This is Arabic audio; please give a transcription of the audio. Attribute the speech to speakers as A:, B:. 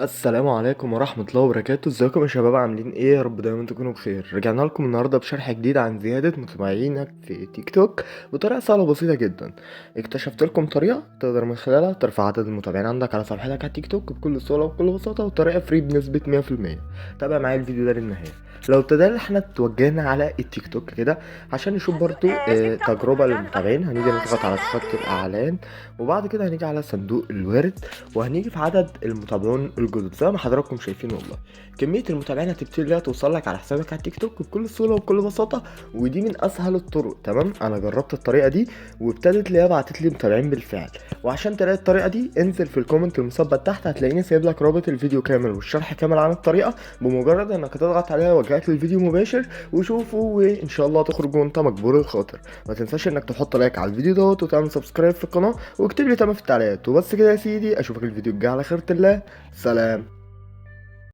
A: السلام عليكم ورحمة الله وبركاته. ازيكم يا شباب؟ عاملين ايه؟ يا رب دايما تكونوا بخير. رجعنا لكم النهارده بشرح جديد عن زيادة متابعينك في تيك توك بطريقة سهلة وبسيطة جدا. اكتشفت لكم طريقة تقدر من خلالها ترفع عدد المتابعين عندك على صفحتك على تيك توك بكل سهولة وبكل بساطة، وطريقة فري بنسبة 100%. تابع معايا الفيديو ده للنهاية. لو ابتدينا احنا اتوجهنا على التيك توك كده عشان نشوف برضو تجربة للمتابعين، هنيجي نضغط على خط الإعلان، وبعد كده هنيجي على صندوق الورد، وهنيجي في عدد المتابعون الجدد. زي ما حضراتكم شايفين والله كمية المتابعين هتبتدي لها توصل لك على حسابك على التيك توك بكل سهولة وبكل بساطة، ودي من أسهل الطرق. تمام، أنا جربت الطريقة دي وابتدت لي بعتت لي متابعين بالفعل. وعشان تلاقي الطريقة دي انزل في الكومنت المثبت تحت، هتلاقيني سايب لك رابط الفيديو كامل والشرح كامل عن الطريقة. بمجرد انك تضغط عليها وجهك للفيديو مباشر وشوفه، وان شاء الله تخرج وانت مجبور الخاطر. ما تنساش انك تحط لايك على الفيديو دوت وتعمل سبسكرايب في القناة واكتب لي تمام في التعليقات. وبس كده يا سيدي، اشوفك الفيديو الجاي على خيرة الله. سلام.